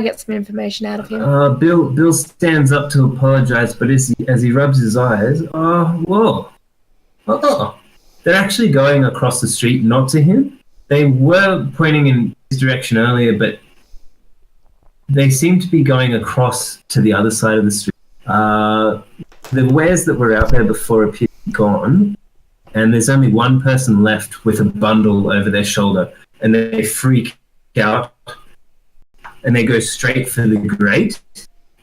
get some information out of him. Bill stands up to apologize, but as he rubs his eyes, whoa. Oh, they're actually going across the street, not to him. They were pointing in his direction earlier, but they seem to be going across to the other side of the street. The wares that were out there before appear gone, and there's only one person left with a bundle over their shoulder, and they freak out, and they go straight for the grate,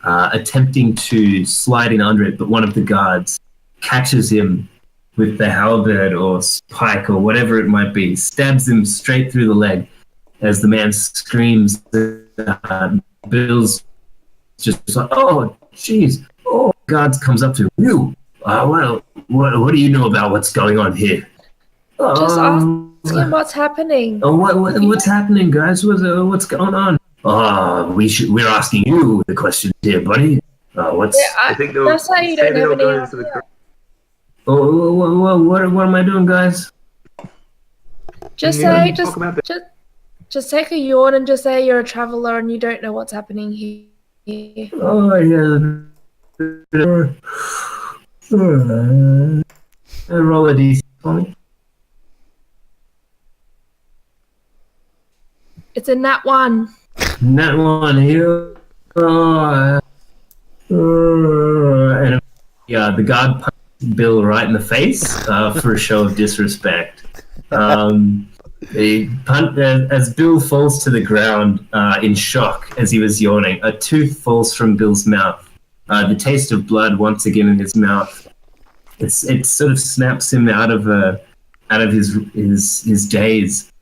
attempting to slide in under it, but one of the guards catches him with the halberd or pike or whatever it might be, stabs him straight through the leg as the man screams. Bill's just like, oh, jeez. Oh, guards comes up to you. Well, what do you know about what's going on here? Just ask him what's happening. What's happening, guys? What's going on? We're asking you the question here, buddy. I think that's how you don't have any idea. What am I doing, guys? Just take a yawn and just say you're a traveler and you don't know what's happening here. Oh, yeah. Roll a D6 for me. It's a nat 1. Nat 1 here. And the guard punched Bill right in the face for a show of disrespect. As Bill falls to the ground in shock as he was yawning, a tooth falls from Bill's mouth. The taste of blood once again in his mouth. It sort of snaps him out of his daze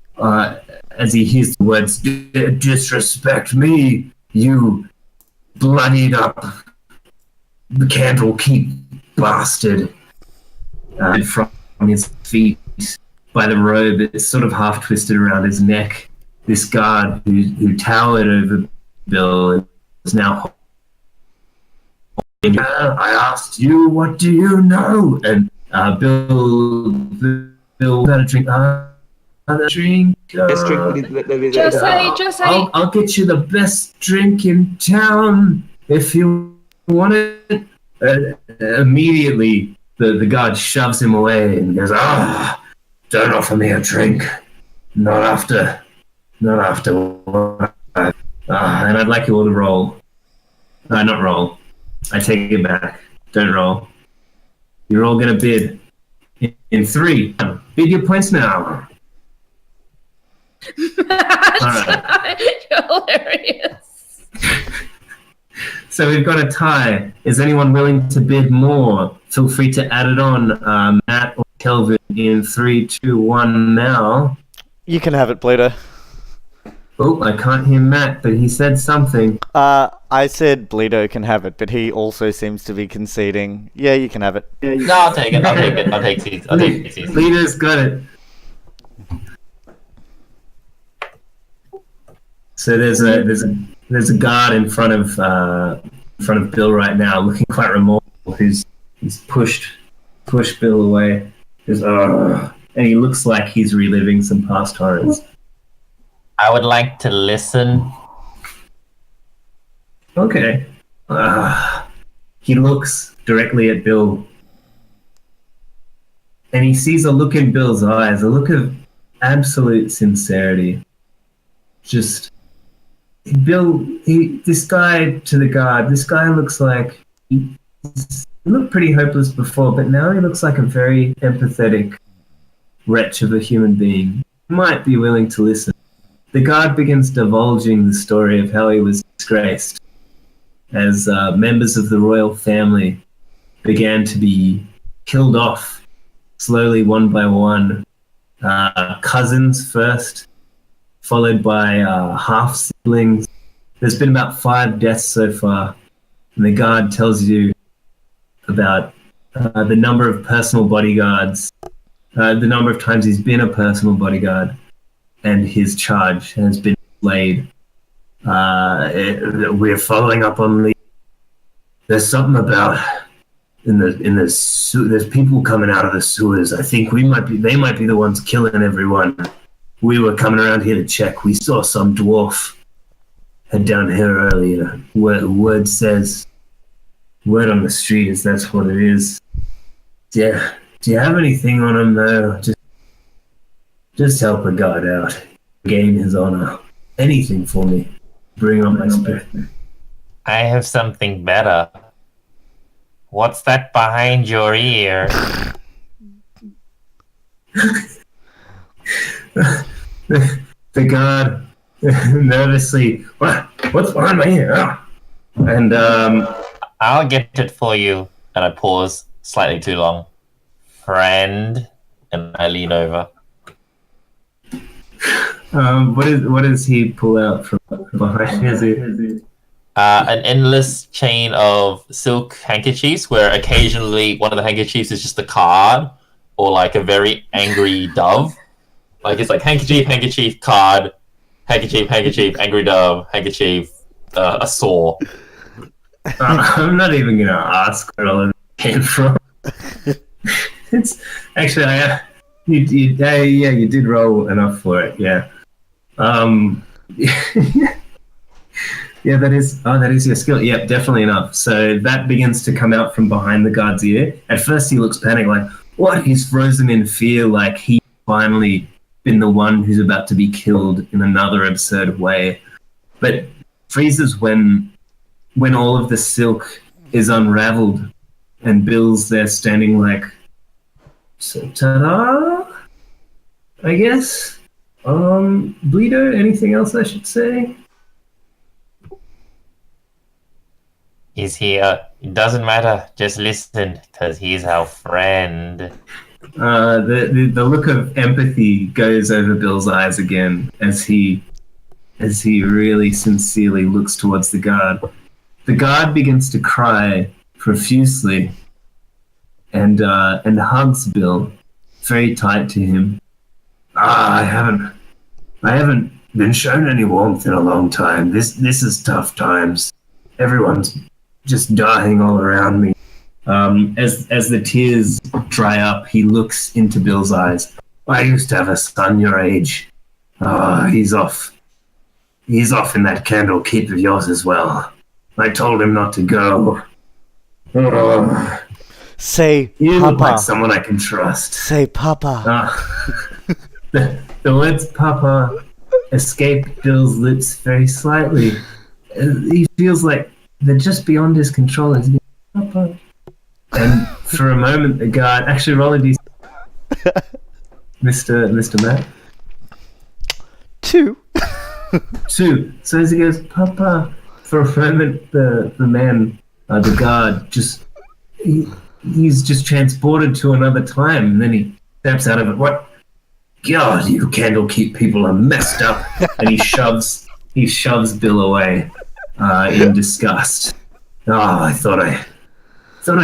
as he hears the words, "Disrespect me, you bloodied up candle keep bastard," from his feet by the robe. It's sort of half twisted around his neck. This guard who towered over Bill is now holding, I asked you, what do you know? And Bill got a drink. Drink. Just say. I'll get you the best drink in town if you want it. Immediately, the guard shoves him away and goes, don't offer me a drink. Not after. And I'd like you all to roll. No, not roll. I take it back. Don't roll. You're all going to bid. In 3. Bid your points now. Alright. You're hilarious. So we've got a tie. Is anyone willing to bid more? Feel free to add it on. Matt or Kelvin in 3, 2, 1 now. You can have it, Bleeder. Oh, I can't hear Matt, but he said something. I said Bleeder can have it, but he also seems to be conceding. Yeah, you can have it. No, I'll take it. I'll take seats. Bleeder's got it. So there's a guard in front of Bill right now, looking quite remorseful. He's pushed Bill away. And he looks like he's reliving some past horrors. I would like to listen. Okay. He looks directly at Bill, and he sees a look in Bill's eyes, a look of absolute sincerity. Just Bill, this guy to the guard, this guy looks like he looked pretty hopeless before, but now he looks like a very empathetic wretch of a human being. He might be willing to listen. The guard begins divulging the story of how he was disgraced as members of the royal family began to be killed off slowly one by one. Cousins first, followed by half-siblings. There's been about 5 deaths so far, and the guard tells you about the number of personal bodyguards, the number of times he's been a personal bodyguard, and his charge has been laid. We're following up on the. There's something about there's people coming out of the sewers. I think they might be the ones killing everyone. We were coming around here to check. We saw some dwarf Head down here earlier. Word says, word on the street is that's what it is. Yeah. Do you have anything on him though? Just help a guard out. Gain his honor. Anything for me. Bring on my spirit. I have something better. What's that behind your ear? The guard nervously, what's behind my ear? Ah. And I'll get it for you. And I pause slightly too long. Friend. And I lean over. what does he pull out from behind his ear? An endless chain of silk handkerchiefs where occasionally one of the handkerchiefs is just a card or like a very angry dove. Like it's like handkerchief, card, handkerchief, angry dove, handkerchief, a saw. I'm not even gonna ask where all of it came from. It's actually you did roll enough for it, yeah. Yeah, that is your skill. Yep, definitely enough. So that begins to come out from behind the guard's ear. At first he looks panicked, like, what? He's frozen in fear, like he's finally been the one who's about to be killed in another absurd way. But freezes when all of the silk is unraveled and Bill's there standing like, so ta-da, I guess. Bleedo, anything else I should say? He's here. It doesn't matter. Just listen, because he's our friend. The look of empathy goes over Bill's eyes again as he really sincerely looks towards the guard. The guard begins to cry profusely and hugs Bill very tight to him. I haven't been shown any warmth in a long time. This is tough times. Everyone's just dying all around me. As the tears dry up, he looks into Bill's eyes. I used to have a son your age. He's off. He's off in that candle keep of yours as well. I told him not to go. Say, You Papa. look like someone I can trust. Say, Papa. The words Papa escape Bill's lips very slightly. He feels like they're just beyond his control. He's going, Papa. And for a moment, the guard actually roll a d6. Mr. Matt. 2. 2. So as he goes, Papa, for a moment, the man, the guard, he's just transported to another time, and then he steps out of it. What? God, you Candlekeep people are messed up. And he shoves Bill away in disgust. I thought I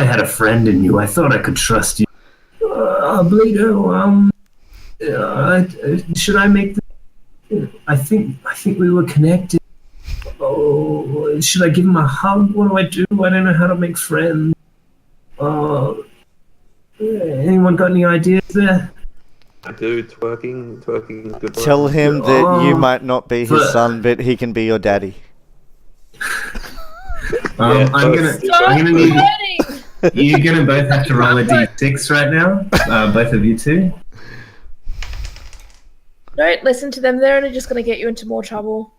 had a friend in you. I thought I could trust you. Bleedo, should I make I think we were connected. Oh, should I give him a hug? What do? I don't know how to make friends. Anyone got any ideas there? I do twerking is good. Tell him that you might not be his son, but he can be your daddy. I'm gonna need you're gonna both have to roll a d6 right now, both of you two. Don't listen to them. They're only just going to get you into more trouble.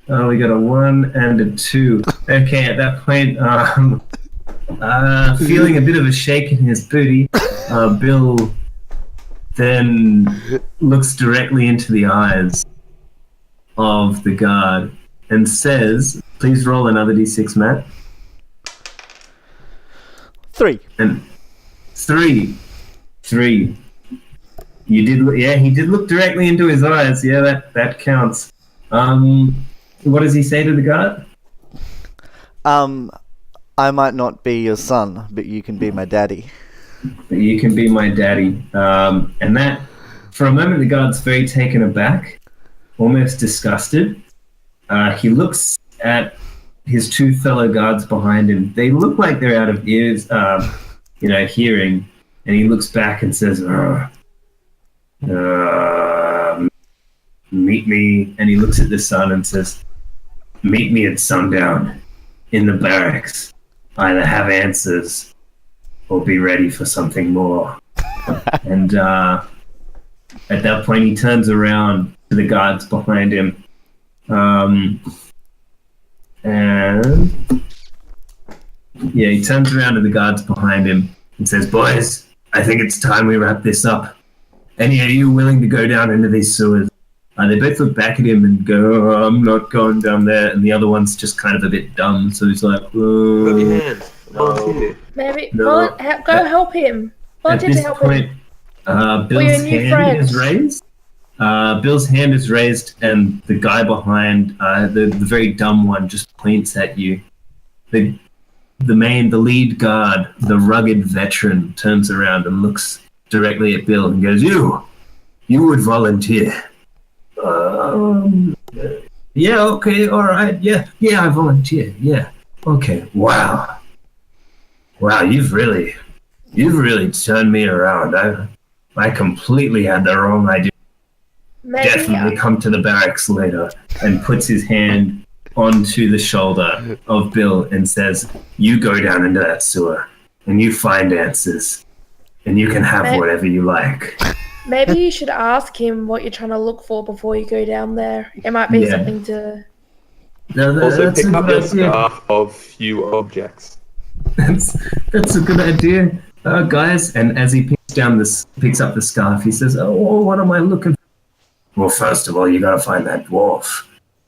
We got a 1 and a 2. Okay, at that point, feeling a bit of a shake in his booty, Bill then looks directly into the eyes of the guard and says, please roll another d6, Matt. 3. And 3. You did, he did look directly into his eyes. Yeah, that counts. What does he say to the guard? I might not be your son, but you can be my daddy. You can be my daddy. And that, for a moment, the guard's very taken aback, almost disgusted. He looks at his two fellow guards behind him. They look like they're out of ears, hearing. And he looks back and says, meet me. And he looks at the son and says, meet me at sundown in the barracks. Either have answers or be ready for something more. And at that point, he turns around to the guards behind him. He turns around to the guards behind him and says, "Boys, I think it's time we wrap this up. Any of you willing to go down into these sewers?" They both look back at him and go, "Oh, I'm not going down there." And the other one's just kind of a bit dumb, so he's like, Put your hand. Volunteer. Maybe No. go help him. At Volunteer to this help point, him. Bill's your new hand friend. is raised. Bill's hand is raised, and the guy behind, the very dumb one, just points at you. The lead guard, the rugged veteran, turns around and looks directly at Bill and goes, You would volunteer." Yeah, okay, all right, yeah, I volunteer, yeah, okay, wow, you've really turned me around. I completely had the wrong idea. Definitely come to the barracks later. And puts his hand onto the shoulder of Bill and says, "You go down into that sewer and you find answers and you can have whatever you like." Maybe you should ask him what you're trying to look for before you go down there. It might be something to... No, Also, that's pick a up good your idea. scarf of few objects. That's a good idea, guys. And as he picks up the scarf, he says, "Oh, what am I looking for?" "Well, first of all, you gotta find that dwarf.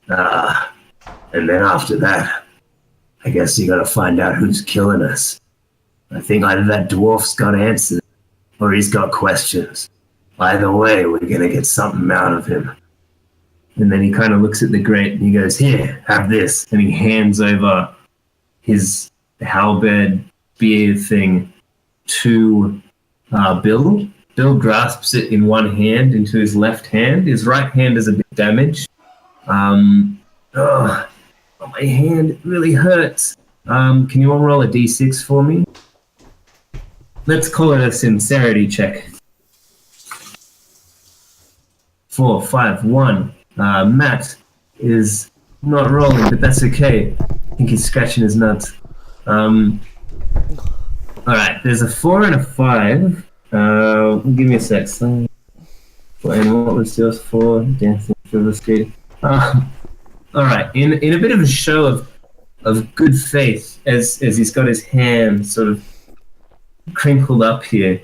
And then after that, I guess you gotta find out who's killing us. I think either that dwarf's got answers or he's got questions. Either way, we're gonna get something out of him." And then he kind of looks at the grate and he goes, "Here, have this." And he hands over his halberd spear thing to Bill. Bill grasps it in one hand into his left hand. His right hand is a bit damaged. My hand really hurts. Can you all roll a d6 for me? Let's call it a sincerity check. 4, 5, 1. Matt is not rolling, but that's okay. I think he's scratching his nuts. Alright, there's a 4 and a 5. Give me a sec. And what was yours for? Dancing through the street. Alright, in a bit of a show of good faith, as he's got his hand sort of crinkled up here,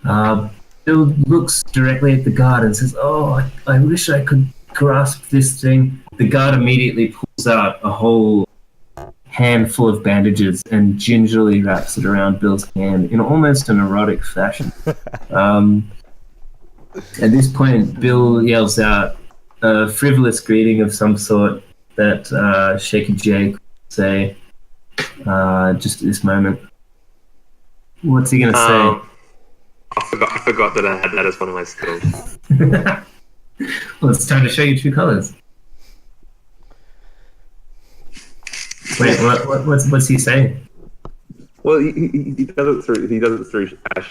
Bill looks directly at the guard and says, "Oh, I wish I could grasp this thing." The guard immediately pulls out a whole handful of bandages and gingerly wraps it around Bill's hand in almost an erotic fashion. At this point, Bill yells out a frivolous greeting of some sort that Shaky Jake would say just at this moment. What's he going to say? I forgot that I had that as one of my skills. Well, it's time to show you true colors. Wait, what's he saying? Well, he does it through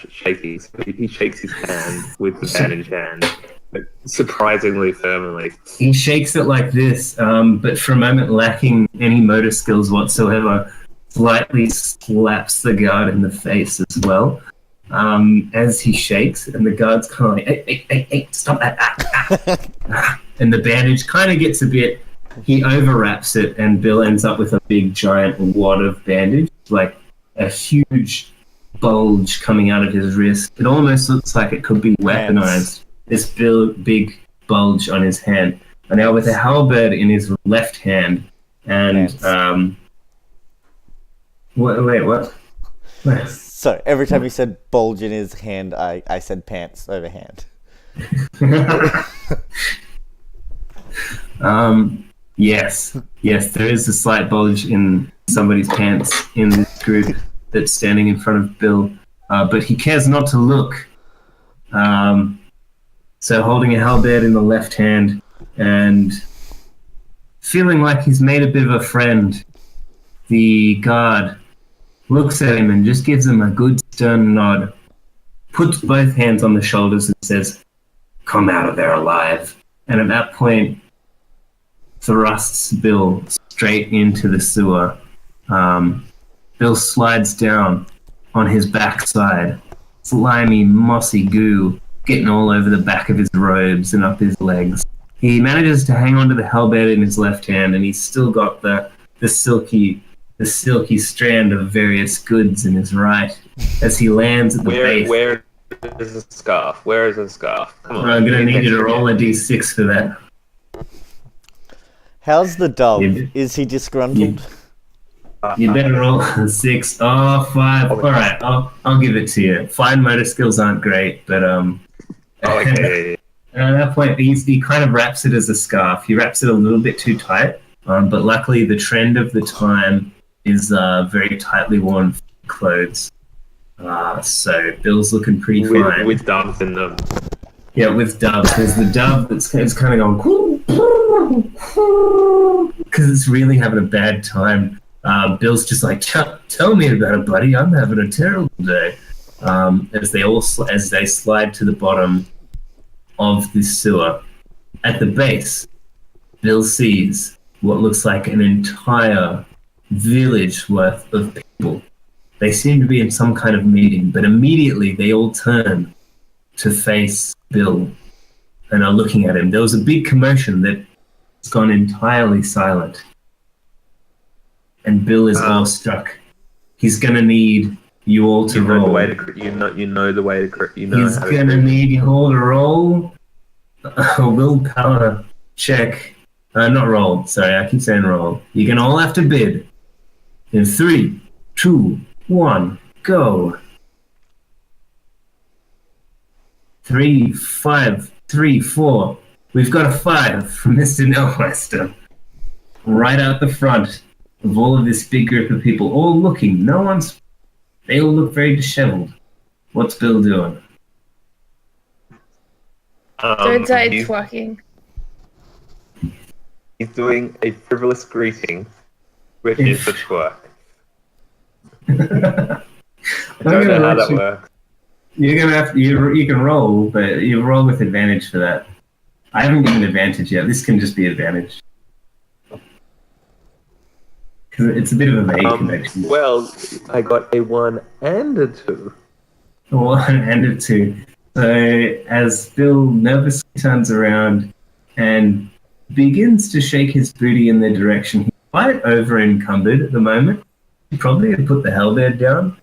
shaky. So he shakes his hand with the bandaged hand, like, surprisingly firmly. He shakes it like this, but for a moment lacking any motor skills whatsoever, slightly slaps the guard in the face as well. As he shakes, and the guard's kind of like, hey, stop that. And the bandage kind of gets a bit, he overwraps it, and Bill ends up with a big giant wad of bandage, like a huge bulge coming out of his wrist. It almost looks like it could be weaponized, this big bulge on his hand. And now with a halberd in his left hand, and, what? So every time you said bulge in his hand, I said pants over hand. Yes, there is a slight bulge in somebody's pants in this group that's standing in front of Bill, but he cares not to look. So holding a halberd in the left hand and feeling like he's made a bit of a friend, the guard looks at him and just gives him a good stern nod, puts both hands on the shoulders and says, "Come out of there alive." And at that point, thrusts Bill straight into the sewer. Bill slides down on his backside, slimy, mossy goo getting all over the back of his robes and up his legs. He manages to hang onto the hellbed in his left hand, and he's still got the silky strand of various goods in his right as he lands at the base. Where is the scarf? Where is the scarf? Come on. I'm gonna need you to roll a d6 for that. How's the dove? Yeah. Is he disgruntled? You better roll a 6. Oh, 5. All right, I'll give it to you. Fine motor skills aren't great, but Okay. at that point, he kind of wraps it as a scarf. He wraps it a little bit too tight, but luckily the trend of the time is very tightly worn clothes. So Bill's looking pretty fine. With doves in them. Yeah, with doves. There's the dove that's kind of going because it's really having a bad time. Bill's just like, tell me about it, buddy. I'm having a terrible day. As they slide to the bottom of this sewer. At the base, Bill sees what looks like an entire village worth of people. They seem to be in some kind of meeting, but immediately they all turn to face Bill and are looking at him. There was a big commotion that's gone entirely silent. And Bill is awestruck. He's gonna need you all to roll. You know the way to. He's gonna need you all to roll a willpower check. Not roll. Sorry, I keep saying roll. You're gonna all have to bid. In 3, 2, 1, go. 3, 5, 3, 4. We've got a 5 from Mr. Nelwester. Right out the front of all of this big group of people, all looking. They all look very disheveled. What's Bill doing? Don't say it's twerking. He's doing a frivolous greeting, which is the twerk. I don't know how that works. You're gonna have to, you can roll, but you roll with advantage for that. I haven't given advantage yet. This can just be advantage. Because it's a bit of a vague connection. Well, I got a 1 and a 2. A 1 and a 2. So as Bill nervously turns around and begins to shake his booty in their direction, he's quite over encumbered at the moment. He probably had put the hellbed down.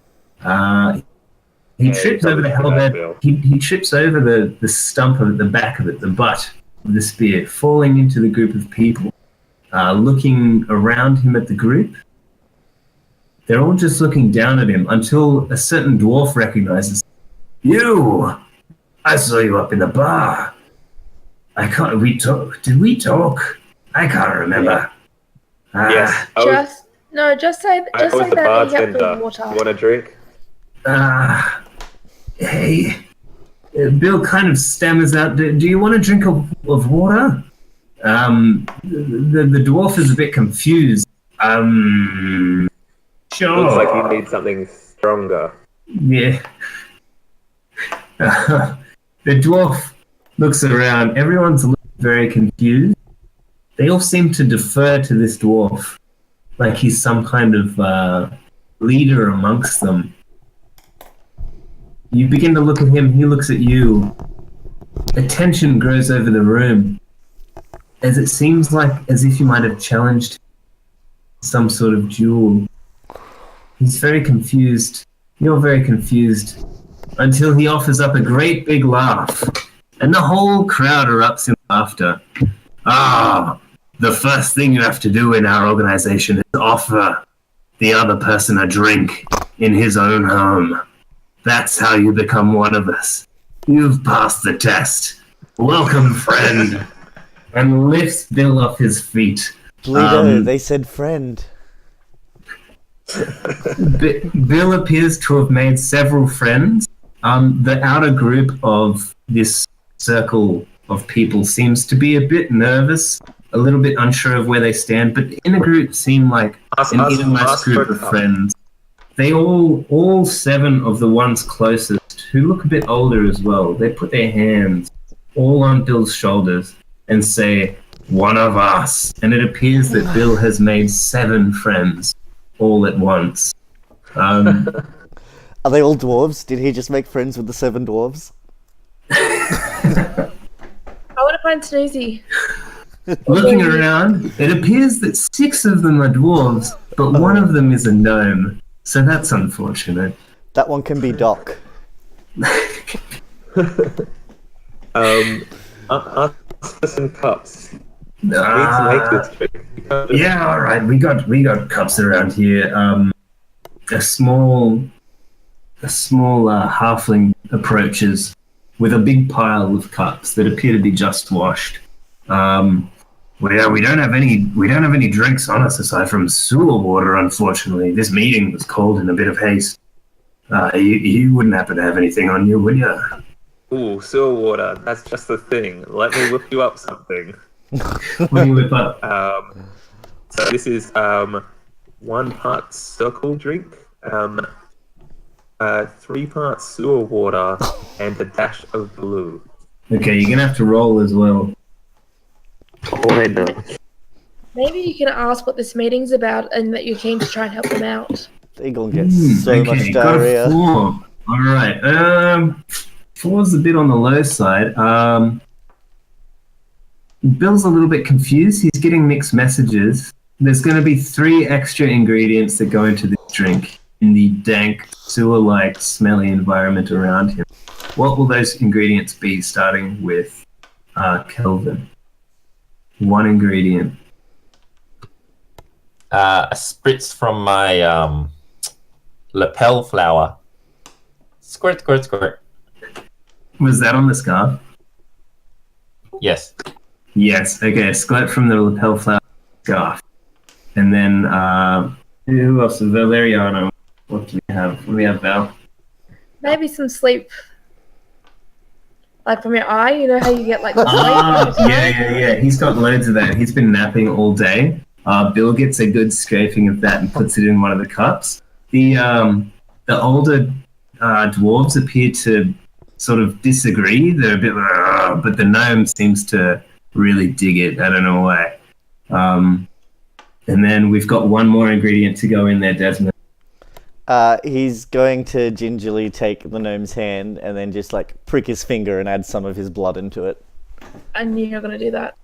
He trips over the hellbed. He trips over the stump of it, the back of it, the butt of the spear, falling into the group of people. Looking around him at the group. They're all just looking down at him until a certain dwarf recognizes, "You! I saw you up in the bar. Did we talk? I can't remember." Yes. Just say I was the that and get bartender. the water. You want a drink? Hey. Bill kind of stammers out, do you want a drink of water? The dwarf is a bit confused. Sure. Looks like you need something stronger. Yeah. The dwarf looks around. Everyone's very confused. They all seem to defer to this dwarf, like he's some kind of leader amongst them. You begin to look at him. He looks at you. A tension grows over the room, as it seems like as if you might have challenged some sort of duel. He's very confused. You're very confused. Until he offers up a great big laugh. And the whole crowd erupts in laughter. The first thing you have to do in our organization is offer the other person a drink in his own home. That's how you become one of us. You've passed the test. Welcome, friend. And lifts Bill off his feet. Bleedo, they said friend. Bill appears to have made several friends. The outer group of this circle of people seems to be a bit nervous, a little bit unsure of where they stand, but the inner group seem like an innermost group of friends. They all 7 of the ones closest, who look a bit older as well, they put their hands all on Bill's shoulders and say, one of us. And it appears that Bill has made 7 friends all at once. Are they all dwarves? Did he just make friends with the 7 dwarves? I want to find Snoozy. Looking around, it appears that 6 of them are dwarves, but one of them is a gnome. So that's unfortunate. That one can be Doc. Us and cups. We need to make this trick. Yeah, all right. We got cups around here. A small halfling approaches with a big pile of cups that appear to be just washed. We don't have any drinks on us aside from sewer water. Unfortunately, this meeting was called in a bit of haste. You wouldn't happen to have anything on you, would you? Ooh, sewer water. That's just the thing. Let me whip you up something. What do you whip up? So this is 1 part circle drink, 3 parts sewer water, and a dash of blue. Okay, you're gonna have to roll as well. Oh, no. Maybe you can ask what this meeting's about and that you're keen to try and help them out. Eagle gets so much got a diarrhea. 4. All right. 4's a bit on the low side. Bill's a little bit confused. He's getting mixed messages. There's going to be 3 extra ingredients that go into this drink in the dank, sewer-like, smelly environment around him. What will those ingredients be, starting with Kelvin? 1 ingredient. A spritz from my lapel flower. Squirt, squirt, squirt. Was that on the scarf? Yes. Yes. Okay, a squirt from the lapel flower scarf. And then, who else? Valeriano. What do we have? What do we have, Val? Maybe some sleep. Like from your eye, you know how you get like sleep? Yeah. He's got loads of that. He's been napping all day. Bill gets a good scraping of that and puts it in one of the cups. The older dwarves appear to sort of disagree. They're a bit, but the gnome seems to really dig it. I don't know why. And then we've got 1 more ingredient to go in there, Desmond. He's going to gingerly take the gnome's hand and then just like prick his finger and add some of his blood into it. I knew you were going to do that.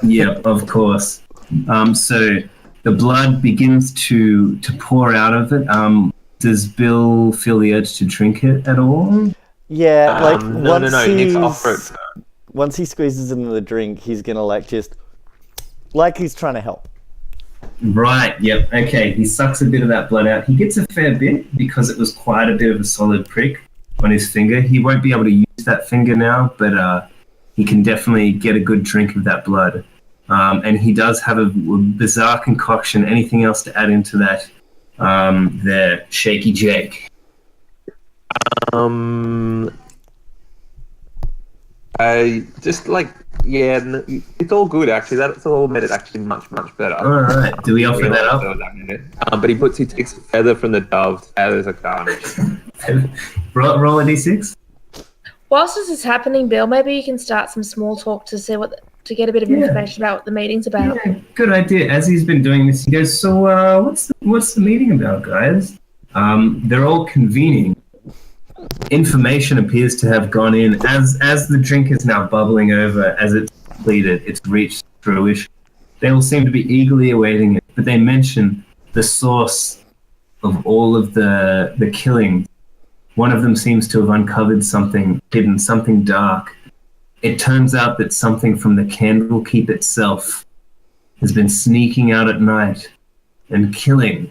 Yep, of course. So the blood begins to pour out of it. Does Bill feel the urge to drink it at all? Yeah, like No. You need to offer it. once he squeezes into the drink, he's gonna like just like he's trying to help. Right, yep, okay. He sucks a bit of that blood out. He gets a fair bit because it was quite a bit of a solid prick on his finger. He won't be able to use that finger now, but he can definitely get a good drink of that blood. And he does have a bizarre concoction. Anything else to add into that? There, Shaky Jake. I just like, it's all good actually. That's all made it actually much better. All right, do we offer that up? But he takes a feather from the dove as a garnish. Roll a d6. Whilst this is happening, Bill, maybe you can start some small talk to see to get a bit of information about what the meeting's about. Yeah, good idea. As he's been doing this, he goes, so what's the meeting about, guys? They're all convening. Information appears to have gone in as the drink is now bubbling over, as it's completed, it's reached fruition. They all seem to be eagerly awaiting it, but they mention the source of all of the killing. One of them seems to have uncovered something hidden, something dark. It turns out that something from the Candlekeep itself has been sneaking out at night and killing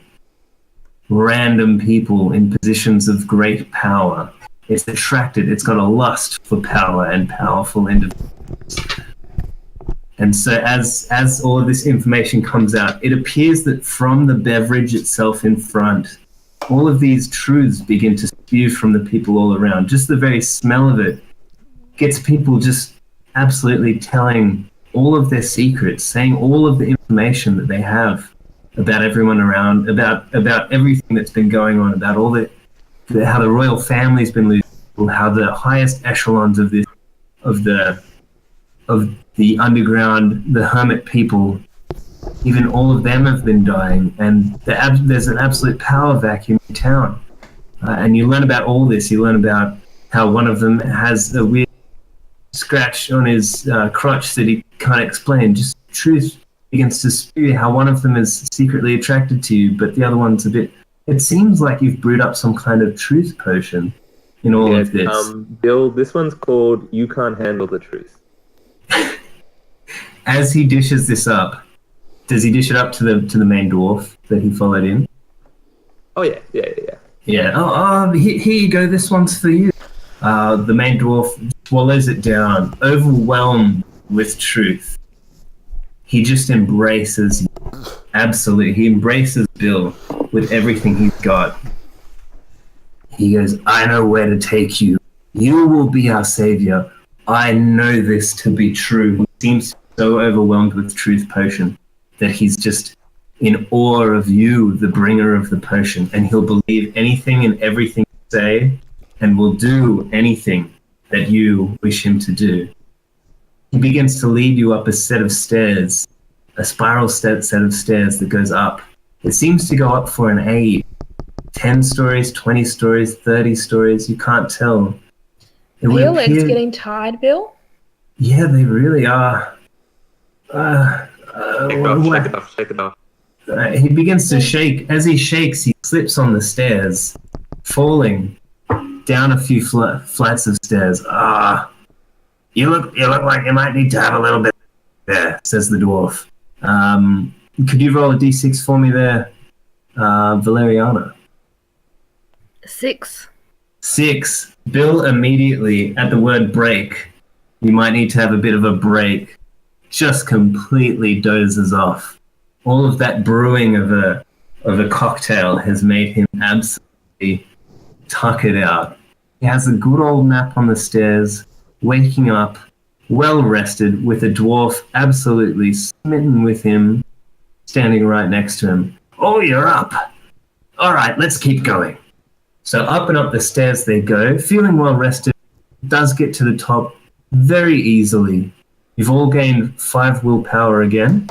random people in positions of great power. It's got a lust for power and powerful individuals. And so as all of this information comes out, it appears that from the beverage itself in front, all of these truths begin to spew from the people all around. Just the very smell of it gets people just absolutely telling all of their secrets, saying all of the information that they have about everyone around, about everything that's been going on, about all how the royal family's been losing, how the highest echelons of the underground, the hermit people, even all of them have been dying, and there's an absolute power vacuum in town. And you learn about all this. You learn about how one of them has a weird scratch on his crotch that he can't explain. Just truth begins to spew how one of them is secretly attracted to you, but the other one's a bit... It seems like you've brewed up some kind of truth potion in all of this. Bill, this one's called You Can't Handle the Truth. As he dishes this up, does he dish it up to the main dwarf that he followed in? Oh, yeah. Yeah. Here you go. This one's for you. The main dwarf swallows it down, overwhelmed with truth. He just embraces you. Absolutely. He embraces Bill with everything he's got. He goes, I know where to take you. You will be our savior. I know this to be true. He seems so overwhelmed with truth potion that he's just in awe of you, the bringer of the potion, and he'll believe anything and everything you say and will do anything that you wish him to do. He begins to lead you up a set of stairs, a spiral set of stairs that goes up. It seems to go up for an age. 10 stories, 20 stories, 30 stories, you can't tell. Are your legs getting tired, Bill? Yeah, they really are. Shake it off. He begins to shake. As he shakes, he slips on the stairs, falling down a few flights of stairs. You look like you might need to have a little bit there, says the dwarf. Could you roll a d6 for me there, Valeriana? 6. 6. Bill immediately, at the word break, you might need to have a bit of a break, just completely dozes off. All of that brewing of a cocktail has made him absolutely tuck it out. He has a good old nap on the stairs, waking up, well rested, with a dwarf absolutely smitten with him, standing right next to him. Oh, you're up. All right, let's keep going. So up and up the stairs they go, feeling well rested, does get to the top very easily. You've all gained 5 willpower again.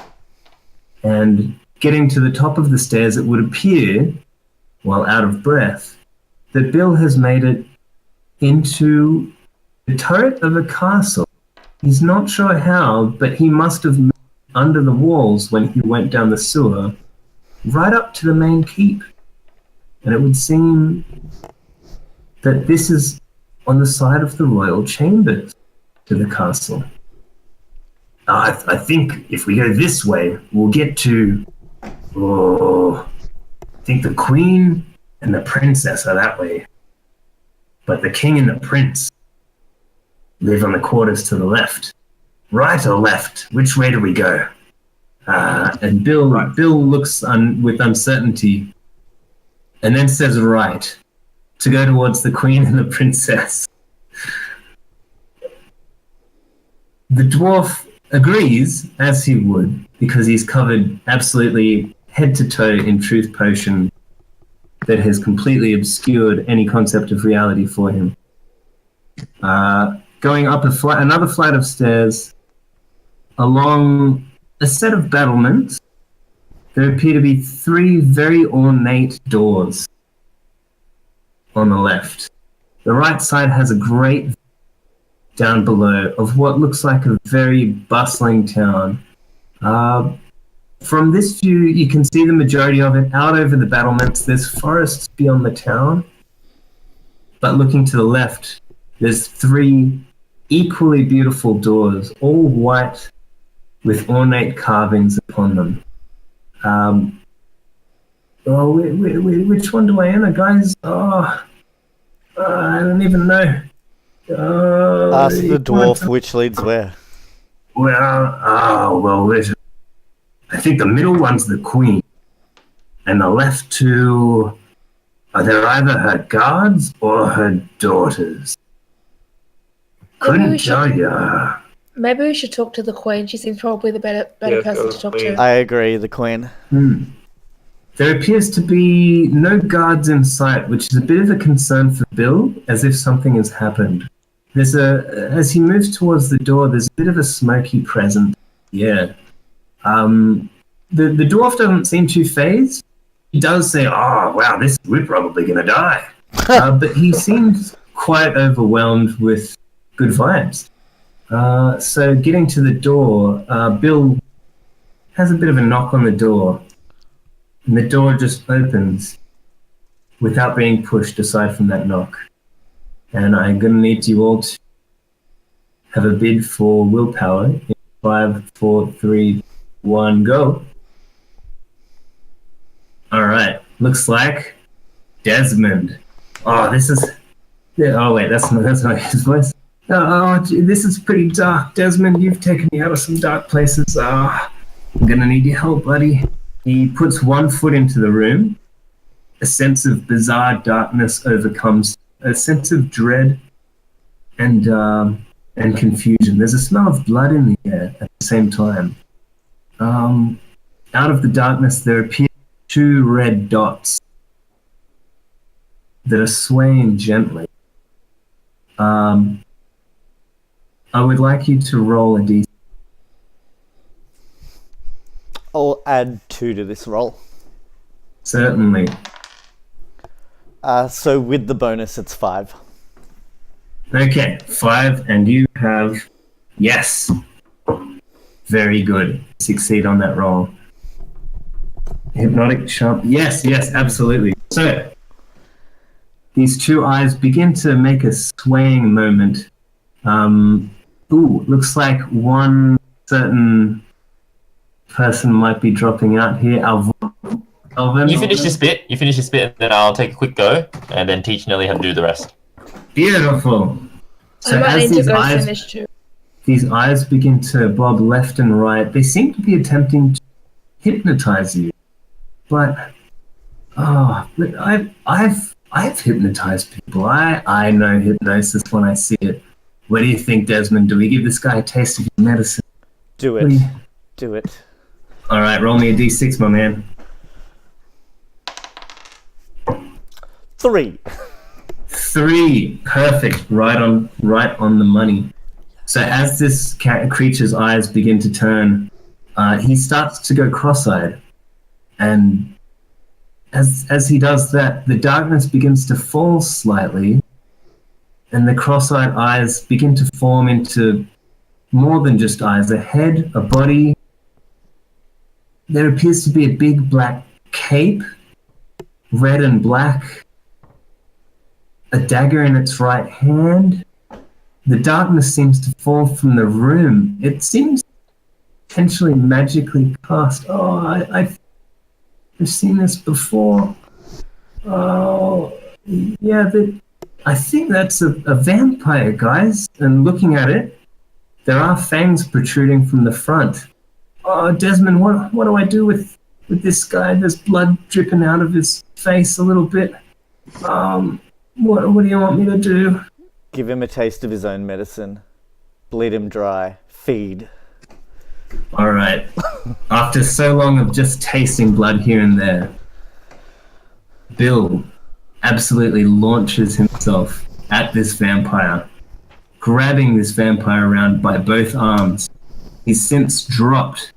And getting to the top of the stairs, it would appear, while out of breath, that Bill has made it into the turret of a castle. He's not sure how, but he must have moved under the walls when he went down the sewer, right up to the main keep. And it would seem that this is on the side of the royal chambers to the castle. I think if we go this way, we'll get to... I think the queen and the princess are that way. But the king and the prince live on the quarters to the left. Right or left? Which way do we go? And Bill looks with uncertainty and then says right, to go towards the queen and the princess. The dwarf agrees, as he would, because he's covered absolutely head to toe in truth potion that has completely obscured any concept of reality for him. Going up another flight of stairs, along a set of battlements, there appear to be 3 very ornate doors on the left. The right side has a great down below of what looks like a very bustling town. From this view, you can see the majority of it out over the battlements. There's forests beyond the town. But looking to the left, there's 3 equally beautiful doors, all white with ornate carvings upon them. Which one do I enter, guys? I don't even know. Ask the dwarf which leads where. I think the middle one's the queen, and the left 2 they're either her guards or her daughters. Couldn't tell ya. Maybe we should talk to the queen. She seems probably the better person to talk to. I agree, the queen. There appears to be no guards in sight, which is a bit of a concern for Bill, as if something has happened. as he moves towards the door, there's a bit of a smoky presence. Yeah. The dwarf doesn't seem too phased. He does say, "Oh, wow, we're probably gonna die," but he seems quite overwhelmed with good vibes. So getting to the door, Bill has a bit of a knock on the door, and the door just opens without being pushed. Aside from that knock, and I'm gonna need you all to have a bid for willpower. In 5, 4, 3, 1, go. All right. Looks like Desmond. Oh, this is. Oh wait, that's not his voice. This is pretty dark, Desmond. You've taken me out of some dark places. I'm gonna need your help, buddy. He puts one foot into the room. A sense of bizarre darkness overcomes a sense of dread and confusion. There's a smell of blood in the air at the same time. Out of the darkness, there appear 2 red dots that are swaying gently. I would like you to roll a d6. I'll add 2 to this roll. Certainly. So with the bonus, it's 5. Okay, 5, and you have... Yes. Very good. Succeed on that roll. Hypnotic charm. Yes, absolutely. So, these 2 eyes begin to make a swaying moment. Looks like one certain person might be dropping out here. Alvin. You finish this bit, and then I'll take a quick go, and then teach Nelly how to do the rest. Beautiful. So I might as need to these go eyes, finish too. these eyes begin to bob left and right. They seem to be attempting to hypnotize you, but I've hypnotized people. I know hypnosis when I see it. What do you think, Desmond? Do we give this guy a taste of your medicine? Do it. Do it. All right, roll me a d6, my man. 3. 3, perfect, right on the money. So as this creature's eyes begin to turn, he starts to go cross-eyed, and as he does that, the darkness begins to fall slightly, and the cross-eyed eyes begin to form into more than just eyes, a head, a body. There appears to be a big black cape, red and black, a dagger in its right hand. The darkness seems to fall from the room. It seems potentially magically cast. Oh, I've seen this before. Oh, yeah, I think that's a vampire, guys. And looking at it, there are fangs protruding from the front. Oh, Desmond, what do I do with this guy? There's blood dripping out of his face a little bit. What do you want me to do? Give him a taste of his own medicine. Bleed him dry. Feed. All right. After so long of just tasting blood here and there, Bill absolutely launches himself at this vampire, grabbing this vampire around by both arms. He's since dropped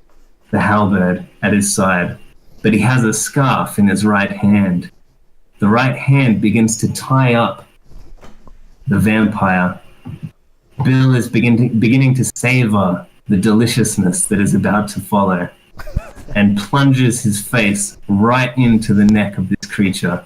the halberd at his side, but he has a scarf in his right hand. The right hand begins to tie up the vampire. Bill is beginning to savor the deliciousness that is about to follow, and plunges his face right into the neck of this creature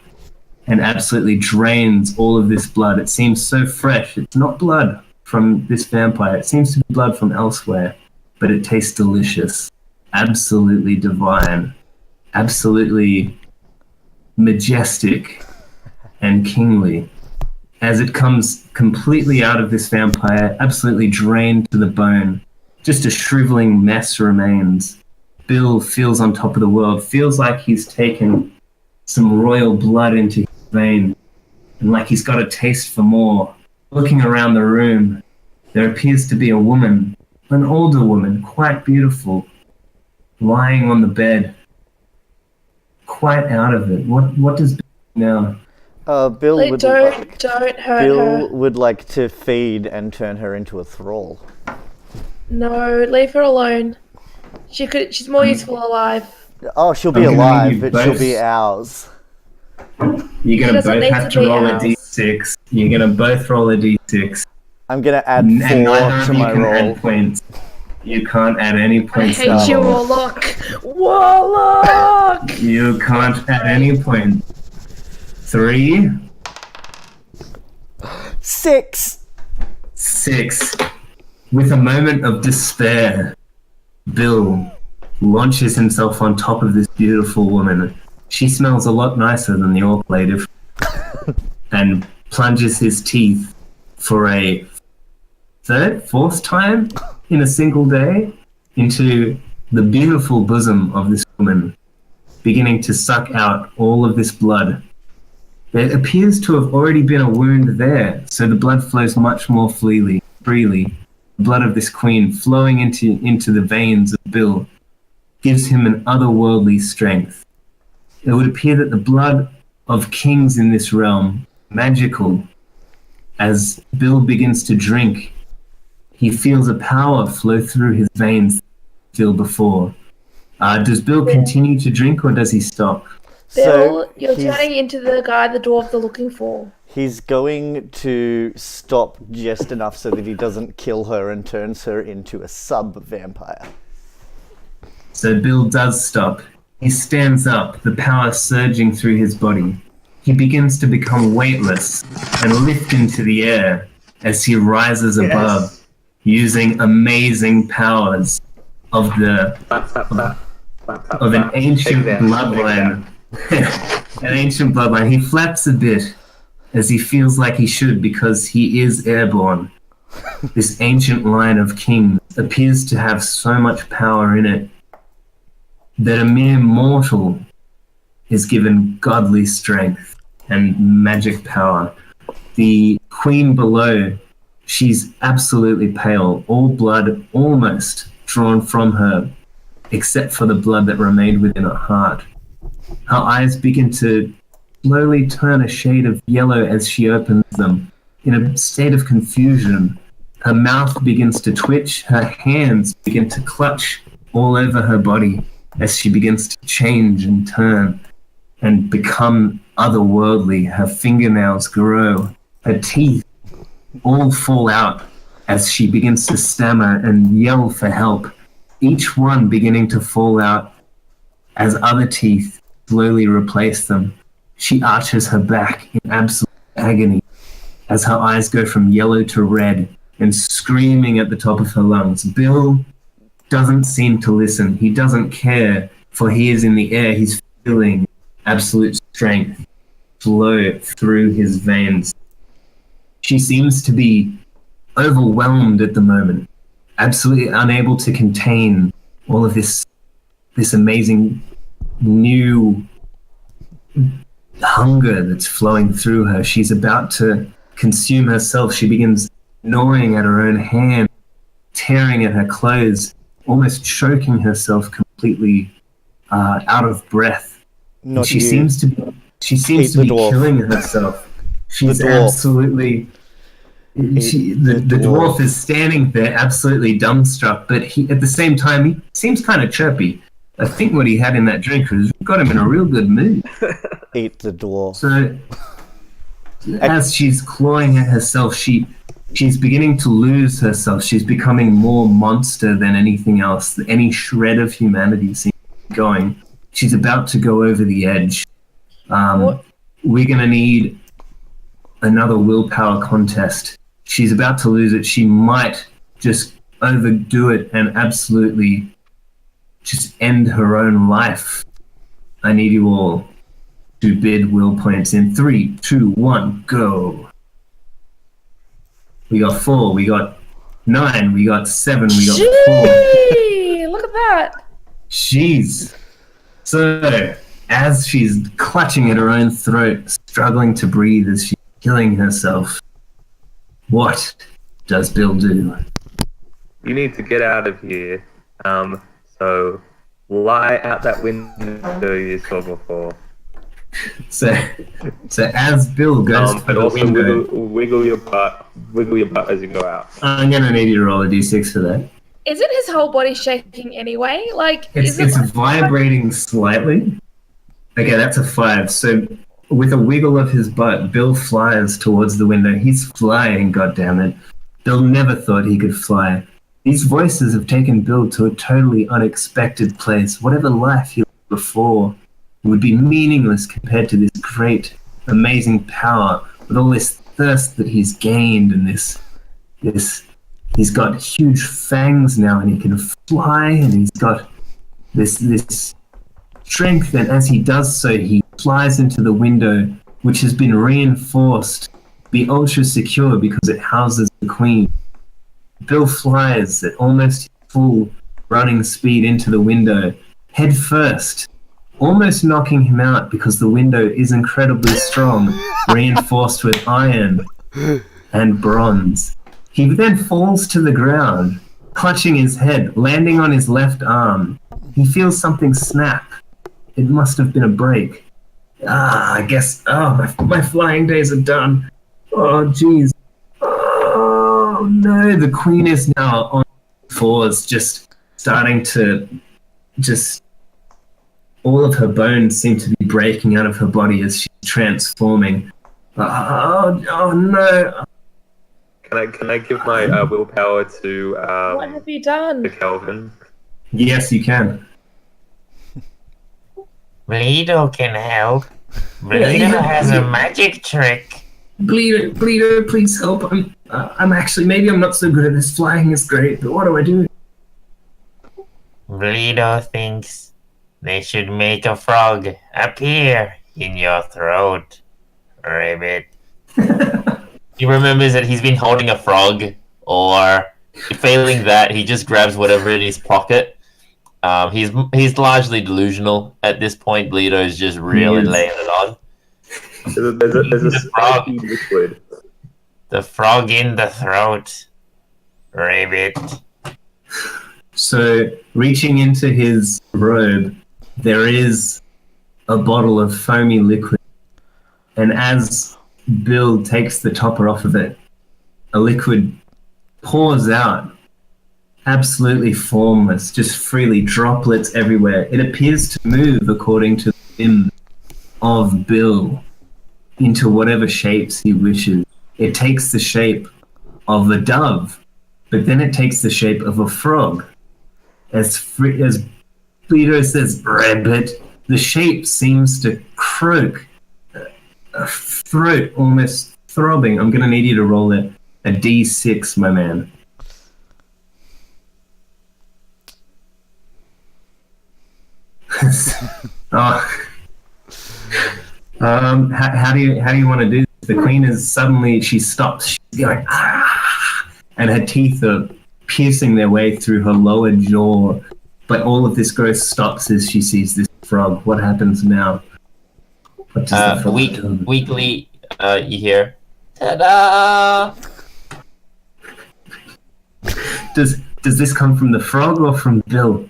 and absolutely drains all of this blood. It seems so fresh. It's not blood from this vampire. It seems to be blood from elsewhere, but it tastes delicious. Absolutely divine. Absolutely majestic and kingly. As it comes completely out of this vampire, absolutely drained to the bone, just a shriveling mess remains. Bill feels on top of the world, feels like he's taken some royal blood into his veins, and like he's got a taste for more. Looking around the room, there appears to be a woman, an older woman, quite beautiful, lying on the bed, quite out of it. What does Bill do now? Bill Like, would don't hurt Bill her. would like to feed and turn her into a thrall. No, leave her alone. She's more useful alive. Oh, she'll be I'm gonna alive, need you but she'll both. be ours. You're gonna doesn't both need have to to be roll a ours. d6. You're gonna both roll a d6. I'm gonna add And 4 neither of to you my can roll. add points. You can't add any I points. hate to you, roll. Warlock. Warlock! You can't add any points. 3, 6! 6. With a moment of despair, Bill launches himself on top of this beautiful woman. She smells a lot nicer than the orc lady, and plunges his teeth for a fourth time in a single day into the beautiful bosom of this woman, beginning to suck out all of this blood. There appears to have already been a wound there, so the blood flows much more freely. The blood of this queen flowing into the veins of Bill gives him an otherworldly strength. It would appear that the blood of kings in this realm, magical, as Bill begins to drink, he feels a power flow through his veins feel before. Does Bill continue to drink or does he stop? Bill, you're he's- turning into the guy the dwarf they're looking for. He's going to stop just enough so that he doesn't kill her and turns her into a sub-vampire. So Bill does stop. He stands up, the power surging through his body. He begins to become weightless and lift into the air as he rises above, using amazing powers of the Clap, clap, clap. Clap, clap, of an clap. ancient Take that, take bloodline. An ancient bloodline. He flaps a bit as he feels like he should because he is airborne. This ancient line of kings appears to have so much power in it that a mere mortal is given godly strength and magic power. The queen below, she's absolutely pale, all blood almost drawn from her, except for the blood that remained within her heart. Her eyes begin to slowly turn a shade of yellow as she opens them. In a state of confusion, her mouth begins to twitch, her hands begin to clutch all over her body as she begins to change and turn and become otherworldly. Her fingernails grow, her teeth all fall out as she begins to stammer and yell for help, each one beginning to fall out as other teeth slowly replace them. She arches her back in absolute agony as her eyes go from yellow to red and screaming at the top of her lungs. Bill doesn't seem to listen. He doesn't care, for he is in the air. He's feeling absolute strength flow through his veins. She seems to be overwhelmed at the moment, absolutely unable to contain all of this amazing new hunger that's flowing through her. She's about to consume herself. She begins gnawing at her own hand, tearing at her clothes, almost choking herself completely out of breath. Not She you. seems to be Eat the dwarf. killing herself. She's dwarf. absolutely. The dwarf is standing there, absolutely dumbstruck. But he, at the same time, he seems kind of chirpy. I think what he had in that drink was got him in a real good mood. Eat the dwarf. So, as she's clawing at herself, she's beginning to lose herself. She's becoming more monster than anything else. Any shred of humanity seems to be going. She's about to go over the edge. We're going to need another willpower contest. She's about to lose it. She might just overdo it and absolutely just end her own life. I need you all to bid will points in 3, 2, 1, go. We got 4, we got 9, we got 7, we got 4. Gee, look at that. Jeez. So, as she's clutching at her own throat, struggling to breathe as she's killing herself, what does Bill do? You need to get out of here. So lie out that window you saw before. So as Bill goes for But the also window, wiggle your butt as you go out. I'm gonna need you to roll a d6 for that. Isn't his whole body shaking anyway? Like, It's vibrating slightly. Okay, that's a 5. So with a wiggle of his butt, Bill flies towards the window. He's flying, goddammit. Bill never thought he could fly. These voices have taken Bill to a totally unexpected place. Whatever life he lived before would be meaningless compared to this great, amazing power, with all this thirst that he's gained and this he's got huge fangs now and he can fly and he's got this strength, and as he does so he flies into the window, which has been reinforced to be ultra secure because it houses the Queen. Bill flies at almost full running speed into the window, head first, almost knocking him out because the window is incredibly strong, reinforced with iron and bronze. He then falls to the ground, clutching his head, landing on his left arm. He feels something snap. It must have been a break. I guess, my flying days are done. Oh, jeez. Oh, no, the Queen is now on 4s, just starting to all of her bones seem to be breaking out of her body as she's transforming. Oh no. Can I give my willpower to what have you done? Kelvin? Yes, you can. Bleedo can help. Bleedo has a magic trick. Bleedo, please help. I'm actually, maybe I'm not so good at this. Flying is great, but what do I do? Bleedo thinks they should make a frog appear in your throat, Ribbit. He remembers that he's been holding a frog, or failing that, he just grabs whatever in his pocket. He's largely delusional at this point. Bleedo's just really laying it on. There's a spiky liquid. The frog in the throat, Ribbit. So, reaching into his robe, there is a bottle of foamy liquid. And as Bill takes the topper off of it, a liquid pours out, absolutely formless, just freely, droplets everywhere. It appears to move according to the whim of Bill into whatever shapes he wishes. It takes the shape of a dove, but then it takes the shape of a frog. As Bleedo says, Rabbit, the shape seems to croak, a throat almost throbbing. I'm going to need you to roll a d6, my man. How do you want to do this? The Queen is suddenly, she stops. She's going, and her teeth are piercing their way through her lower jaw. But all of this growth stops as she sees this frog. What happens now? What does the frog do? Weekly, you hear, ta-da! Does this come from the frog or from Bill?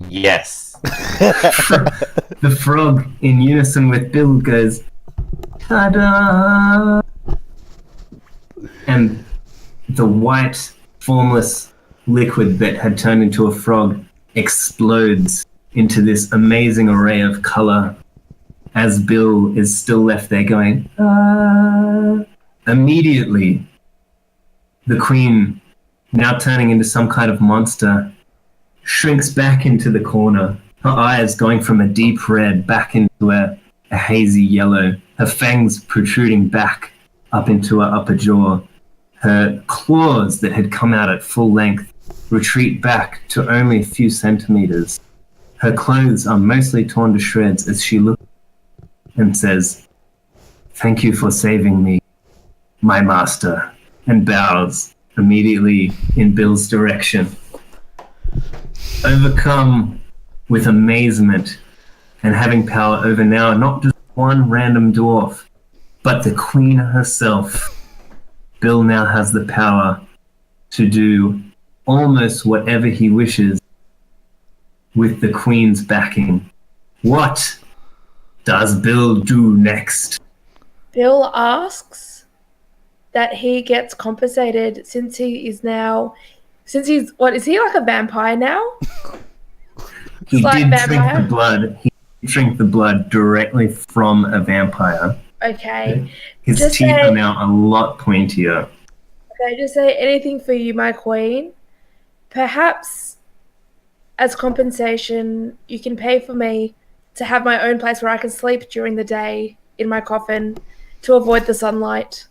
Yes. The frog, in unison with Bill, goes, ta-da! And the white, formless liquid that had turned into a frog explodes into this amazing array of color as Bill is still left there going, ah. Immediately, the Queen, now turning into some kind of monster, shrinks back into the corner, her eyes going from a deep red back into a hazy yellow, her fangs protruding back up into her upper jaw. Her claws that had come out at full length retreat back to only a few centimeters. Her clothes are mostly torn to shreds as she looks and says, "Thank you for saving me, my master," and bows immediately in Bill's direction. Overcome with amazement and having power over now not just one random dwarf, but the Queen herself, Bill now has the power to do almost whatever he wishes with the Queen's backing. What does Bill do next? Bill asks that he gets compensated since he's what is he like a vampire now? He It's like did drink vampire? the blood. He did drink the blood directly from a vampire. Okay. His Just teeth say- are now a lot pointier. Okay, just say anything for you, my queen. Perhaps as compensation, you can pay for me to have my own place where I can sleep during the day in my coffin to avoid the sunlight.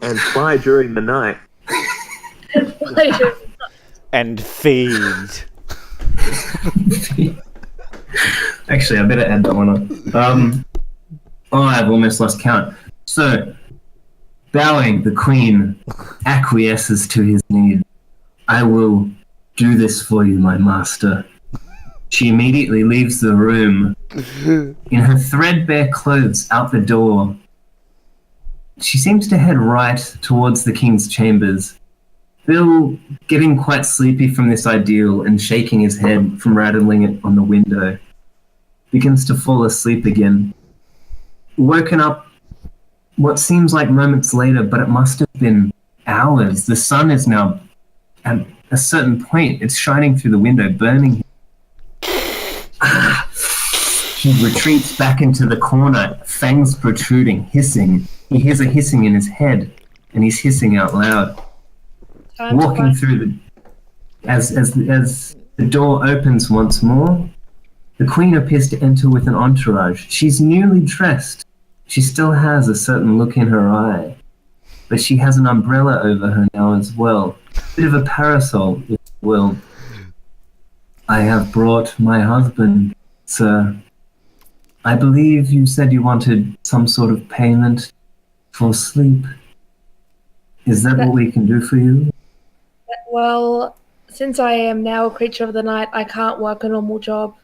And fly during the night. And feed. Actually, I better add that one on. I've almost lost count. So, bowing, the queen acquiesces to his need. I will do this for you, my master. She immediately leaves the room in her threadbare clothes out the door. She seems to head right towards the king's chambers. Bill, getting quite sleepy from this ideal and shaking his head from rattling it on the window, begins to fall asleep again. Woken up what seems like moments later, but it must have been hours. The sun is now at a certain point. It's shining through the window, burning him. He retreats back into the corner, fangs protruding, hissing. He hears a hissing in his head, and he's hissing out loud. Walking through as the door opens once more, the queen appears to enter with an entourage. She's newly dressed. She still has a certain look in her eye, but she has an umbrella over her now as well. A bit of a parasol, if you will. I have brought my husband, sir. I believe you said you wanted some sort of payment for sleep. Is that what we can do for you? Well, since I am now a creature of the night, I can't work a normal job.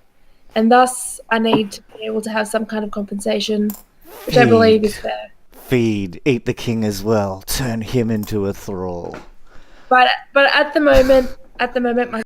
And thus, I need to be able to have some kind of compensation, which I believe is fair. Feed, eat the king as well, turn him into a thrall. But at the moment, my